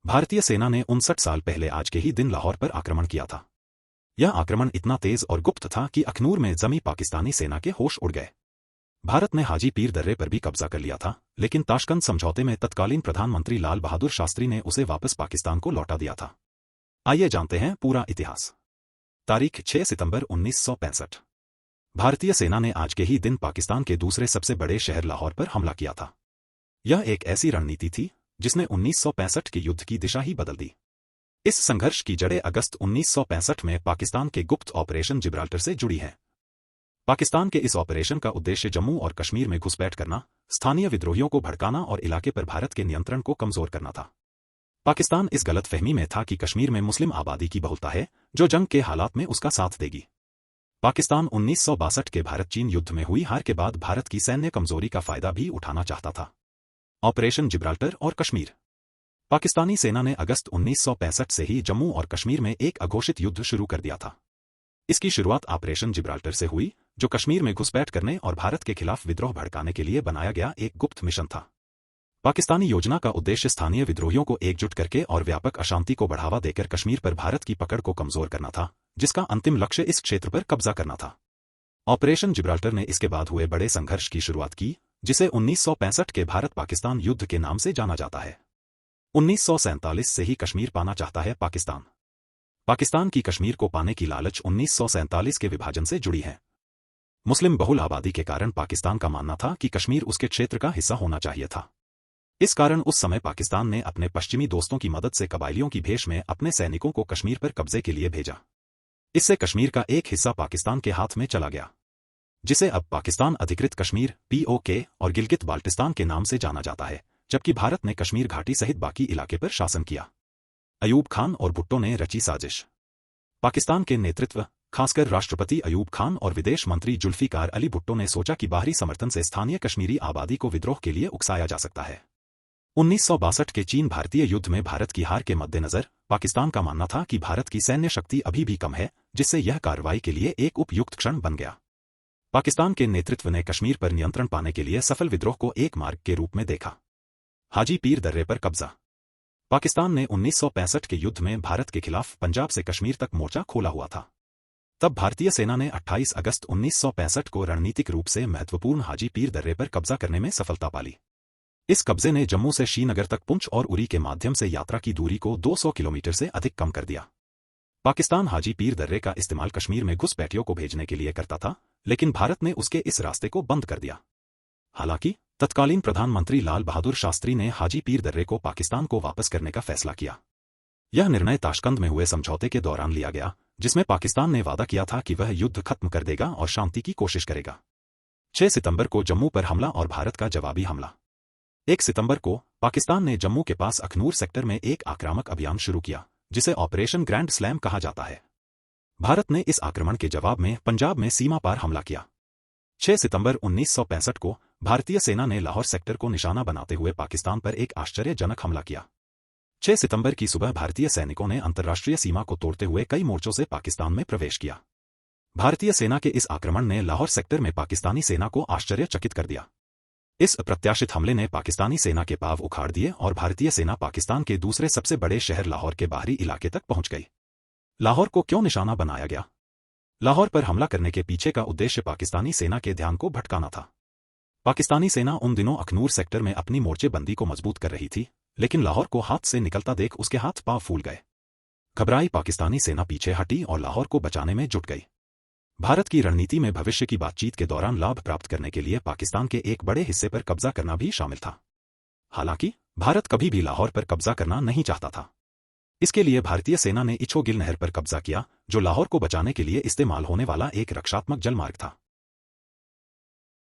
भारतीय सेना ने 59 साल पहले आज के ही दिन लाहौर पर आक्रमण किया था। यह आक्रमण इतना तेज और गुप्त था कि अखनूर में जमी पाकिस्तानी सेना के होश उड़ गए। भारत ने हाजी पीर दर्रे पर भी कब्जा कर लिया था, लेकिन ताशकंद समझौते में तत्कालीन प्रधानमंत्री लाल बहादुर शास्त्री ने उसे वापस पाकिस्तान को लौटा दिया था। आइए जानते हैं पूरा इतिहास। तारीख 6 सितंबर 1965। भारतीय सेना ने आज के ही दिन पाकिस्तान के दूसरे सबसे बड़े शहर लाहौर पर हमला किया था। यह एक ऐसी रणनीति थी जिसने 1965 के युद्ध की दिशा ही बदल दी। इस संघर्ष की जड़ें अगस्त 1965 में पाकिस्तान के गुप्त ऑपरेशन जिब्राल्टर से जुड़ी हैं। पाकिस्तान के इस ऑपरेशन का उद्देश्य जम्मू और कश्मीर में घुसपैठ करना, स्थानीय विद्रोहियों को भड़काना और इलाके पर भारत के नियंत्रण को कमजोर करना था। पाकिस्तान इस गलतफहमी में था कि कश्मीर में मुस्लिम आबादी की बहुलता है जो जंग के हालात में उसका साथ देगी। पाकिस्तान 1962 के भारत चीन युद्ध में हुई हार के बाद भारत की सैन्य कमजोरी का फायदा भी उठाना चाहता था। ऑपरेशन जिब्राल्टर और कश्मीर। पाकिस्तानी सेना ने अगस्त 1965 से ही जम्मू और कश्मीर में एक अघोषित युद्ध शुरू कर दिया था। इसकी शुरुआत ऑपरेशन जिब्राल्टर से हुई, जो कश्मीर में घुसपैठ करने और भारत के खिलाफ विद्रोह भड़काने के लिए बनाया गया एक गुप्त मिशन था। पाकिस्तानी योजना का उद्देश्य स्थानीय विद्रोहियों को एकजुट करके और व्यापक अशांति को बढ़ावा देकर कश्मीर पर भारत की पकड़ को कमजोर करना था, जिसका अंतिम लक्ष्य इस क्षेत्र पर कब्जा करना था। ऑपरेशन जिब्राल्टर ने इसके बाद हुए बड़े संघर्ष की शुरुआत की, जिसे 1965 के भारत पाकिस्तान युद्ध के नाम से जाना जाता है। 1947 से ही कश्मीर पाना चाहता है पाकिस्तान। पाकिस्तान की कश्मीर को पाने की लालच 1947 के विभाजन से जुड़ी है। मुस्लिम बहुल आबादी के कारण पाकिस्तान का मानना था कि कश्मीर उसके क्षेत्र का हिस्सा होना चाहिए था। इस कारण उस समय पाकिस्तान ने अपने पश्चिमी दोस्तों की मदद से कबायलियों की भेष में अपने सैनिकों को कश्मीर पर कब्जे के लिए भेजा। इससे कश्मीर का एक हिस्सा पाकिस्तान के हाथ में चला गया, जिसे अब पाकिस्तान अधिकृत कश्मीर (POK) और गिलगित बाल्टिस्तान के नाम से जाना जाता है, जबकि भारत ने कश्मीर घाटी सहित बाकी इलाके पर शासन किया। अयूब खान और भुट्टो ने रची साजिश। पाकिस्तान के नेतृत्व, खासकर राष्ट्रपति अयूब खान और विदेश मंत्री जुल्फिकार अली भुट्टो ने सोचा कि बाहरी समर्थन से स्थानीय कश्मीरी आबादी को विद्रोह के लिए उकसाया जा सकता है। 1962 के चीन भारतीय युद्ध में भारत की हार के मद्देनजर पाकिस्तान का मानना था कि भारत की सैन्य शक्ति अभी भी कम है, जिससे यह कार्रवाई के लिए एक उपयुक्त क्षण बन गया। पाकिस्तान के नेतृत्व ने कश्मीर पर नियंत्रण पाने के लिए सफल विद्रोह को एक मार्ग के रूप में देखा। हाजी पीर दर्रे पर कब्जा। पाकिस्तान ने 1965 के युद्ध में भारत के खिलाफ पंजाब से कश्मीर तक मोर्चा खोला हुआ था। तब भारतीय सेना ने 28 अगस्त 1965 को रणनीतिक रूप से महत्वपूर्ण हाजी पीर दर्रे पर कब्जा करने में सफलता पाली। इस कब्जे ने जम्मू से श्रीनगर तक पुंछ और उरी के माध्यम से यात्रा की दूरी को 200 किलोमीटर से अधिक कम कर दिया। पाकिस्तान हाजी पीर दर्रे का इस्तेमाल कश्मीर में घुसपैठियों को भेजने के लिए करता था, लेकिन भारत ने उसके इस रास्ते को बंद कर दिया। हालांकि तत्कालीन प्रधानमंत्री लाल बहादुर शास्त्री ने हाजी पीर दर्रे को पाकिस्तान को वापस करने का फैसला किया। यह निर्णय ताशकंद में हुए समझौते के दौरान लिया गया, जिसमें पाकिस्तान ने वादा किया था कि वह युद्ध खत्म कर देगा और शांति की कोशिश करेगा। 6 सितंबर को जम्मू पर हमला और भारत का जवाबी हमला। 1 सितंबर को पाकिस्तान ने जम्मू के पास अखनूर सेक्टर में एक आक्रामक अभियान शुरू किया, जिसे ऑपरेशन ग्रैंड स्लैम कहा जाता है। भारत ने इस आक्रमण के जवाब में पंजाब में सीमा पार हमला किया। 6 सितंबर 1965 को भारतीय सेना ने लाहौर सेक्टर को निशाना बनाते हुए पाकिस्तान पर एक आश्चर्यजनक हमला किया। 6 सितंबर की सुबह भारतीय सैनिकों ने अंतर्राष्ट्रीय सीमा को तोड़ते हुए कई मोर्चों से पाकिस्तान में प्रवेश किया। भारतीय सेना के इस आक्रमण ने लाहौर सेक्टर में पाकिस्तानी सेना को आश्चर्यचकित कर दिया। इस अप्रत्याशित हमले ने पाकिस्तानी सेना के पांव उखाड़ दिए और भारतीय सेना पाकिस्तान के दूसरे सबसे बड़े शहर लाहौर के बाहरी इलाके तक पहुंच गई। लाहौर को क्यों निशाना बनाया गया? लाहौर पर हमला करने के पीछे का उद्देश्य पाकिस्तानी सेना के ध्यान को भटकाना था। पाकिस्तानी सेना उन दिनों अखनूर सेक्टर में अपनी मोर्चेबंदी को मजबूत कर रही थी, लेकिन लाहौर को हाथ से निकलता देख उसके हाथ पांव फूल गए। घबराई पाकिस्तानी सेना पीछे हटी और लाहौर को बचाने में जुट गई। भारत की रणनीति में भविष्य की बातचीत के दौरान लाभ प्राप्त करने के लिए पाकिस्तान के एक बड़े हिस्से पर कब्जा करना भी शामिल था। हालांकि भारत कभी भी लाहौर पर कब्जा करना नहीं चाहता था। इसके लिए भारतीय सेना ने इछोगिल नहर पर कब्जा किया, जो लाहौर को बचाने के लिए इस्तेमाल होने वाला एक रक्षात्मक जलमार्ग था।